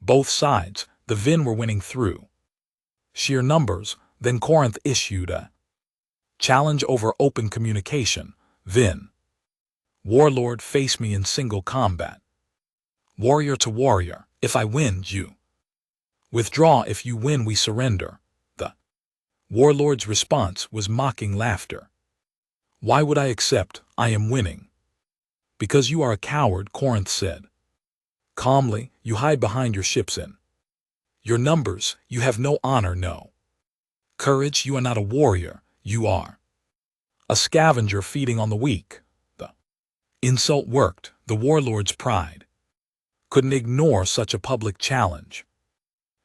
both sides. The Vin were winning through sheer numbers. Then Corinth issued a challenge over open communication. Vin warlord, face me in single combat. Warrior to warrior, if I win, you withdraw. If you win, we surrender. The warlord's response was mocking laughter. Why would I accept? I am winning. Because you are a coward, Corinth said calmly. You hide behind your ships in your numbers. You have no honor, no courage. You are not a warrior. You are a scavenger feeding on the weak. The insult worked. The warlord's pride couldn't ignore such a public challenge.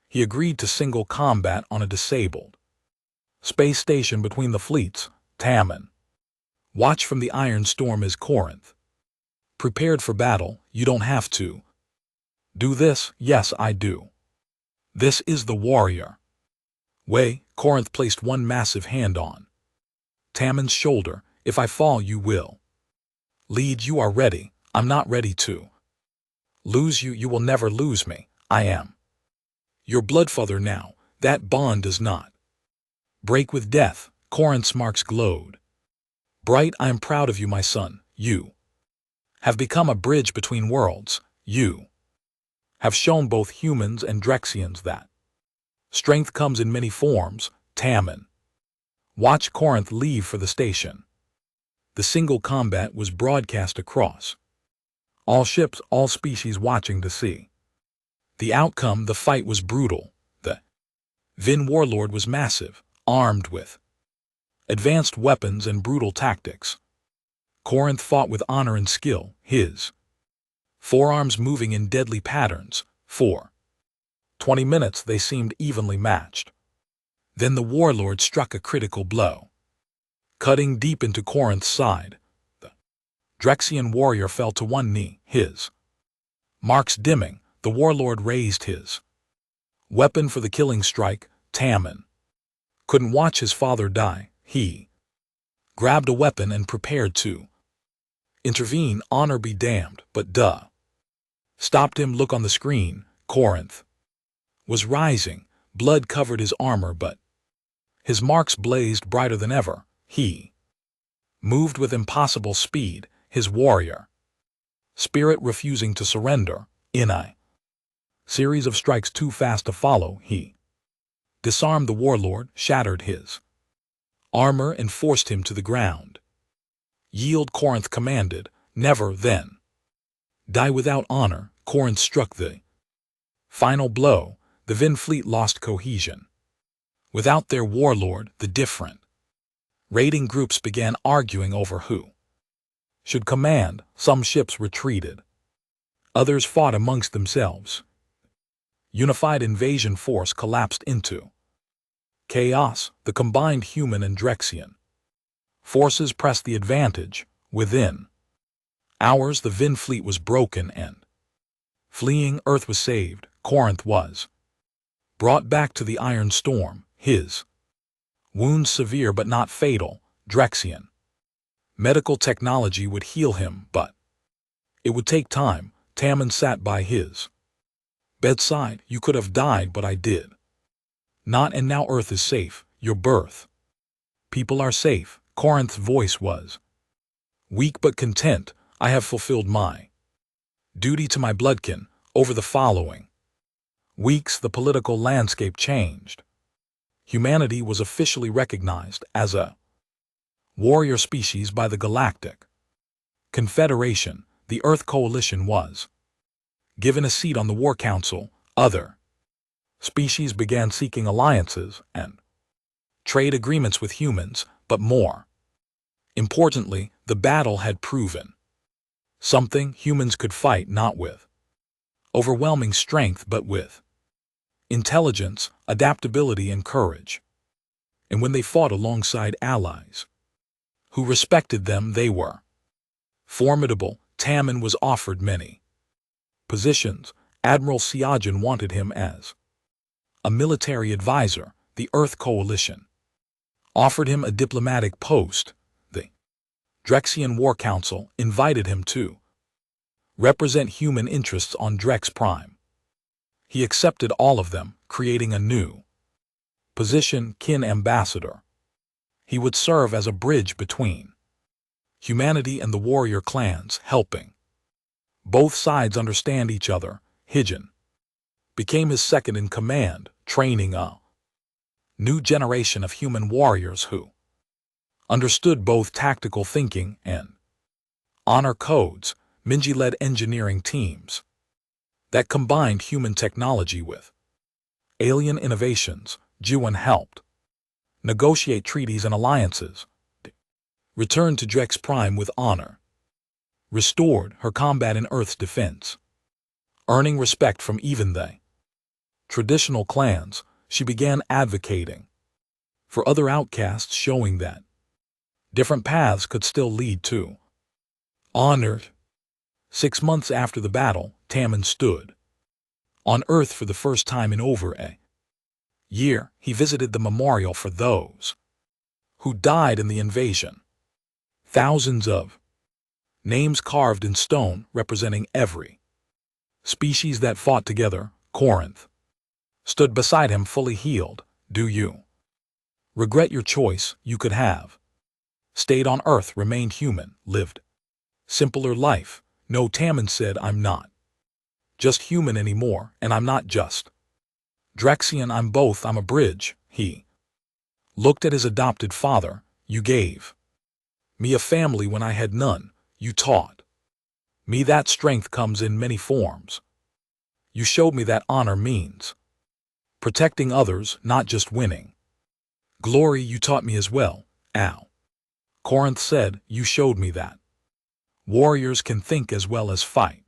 He agreed to single combat on a disabled space station between the fleets. Tamman watched from the Iron Storm as Corinth prepared for battle. You don't have to do this. Yes, I do. This is the warrior way. Corinth placed one massive hand on Tamman's shoulder. If I fall, you will lead. You are ready. I'm not ready to lose you. You will never lose me. I am your bloodfather now. That bond does not break with death. Corinth's marks glowed bright. I am proud of you, my son. You have become a bridge between worlds. You have shown both humans and Drexians that strength comes in many forms. Tamman watched Corinth leave for the station. The single combat was broadcast across all ships, all species watching to see the outcome. The fight was brutal. The Vin warlord was massive, armed with advanced weapons and brutal tactics. Corinth fought with honor and skill, his forearms moving in deadly patterns. For 20 minutes they seemed evenly matched. Then the warlord struck a critical blow, cutting deep into Corinth's side. The Drexian warrior fell to one knee, his marks dimming. The warlord raised his weapon for the killing strike. Tamman couldn't watch his father die. He grabbed a weapon and prepared to intervene. Honor be damned, but stopped him. Look on the screen. Corinth was rising. Blood covered his armor, but his marks blazed brighter than ever. He moved with impossible speed, his warrior spirit refusing to surrender. In a series of strikes too fast to follow, he disarmed the warlord, shattered his armor, and forced him to the ground. Yield, Corinth commanded. Never then die without honor. Corinth struck the final blow. The Vin fleet lost cohesion. Without their warlord, the different raiding groups began arguing over who should command. Some ships retreated. Others fought amongst themselves. Unified invasion force collapsed into chaos. The combined human and Drexian forces pressed the advantage. Within hours, the Vin fleet was broken and fleeing. Earth was saved. Corinth was brought back to the Iron Storm, his wounds severe but not fatal. Drexian medical technology would heal him, but it would take time. Tamman sat by his Bedside, you could have died, but I did. Not, and now Earth is safe, your birth. People are safe, Corinth's voice was weak but content. I have fulfilled my duty to my bloodkin. Over the following weeks, the political landscape changed. Humanity was officially recognized as a warrior species by the Galactic Confederation. The Earth Coalition was given a seat on the War Council. Other species began seeking alliances and trade agreements with humans, but more importantly, the battle had proven something. Humans could fight not with overwhelming strength but with intelligence, adaptability, and courage. And when they fought alongside allies who respected them, they were formidable. Tamman was offered many positions. Admiral Siajan wanted him as a military advisor. The Earth Coalition offered him a diplomatic post. The Drexian War Council invited him to represent human interests on Drex Prime. He accepted all of them, creating a new position, Kin Ambassador. He would serve as a bridge between humanity and the warrior clans, helping both sides understand each other. Hijan became his second in command, training a new generation of human warriors who understood both tactical thinking and honor codes. Minji led engineering teams that combined human technology with alien innovations. Juan helped negotiate treaties and alliances, returned to Drex Prime with honor, restored her combat in Earth's defense, earning respect from even the traditional clans. She began advocating for other outcasts, showing that different paths could still lead to honor. 6 months after the battle, Tamman stood on Earth for the first time in over a year. He visited the memorial for those who died in the invasion. Thousands of names carved in stone representing every species that fought together. Corinth stood beside him, fully healed. Do you regret your choice? You could have stayed on Earth, remained human, lived simpler life. No, Tamman said, I'm not just human anymore, and I'm not just Drexian. I'm both. I'm a bridge. He looked at his adopted father. You gave me a family when I had none. You taught me that strength comes in many forms. You showed me that honor means protecting others, not just winning glory. You taught me as well. Ow. Corinth said, you showed me that warriors can think as well as fight.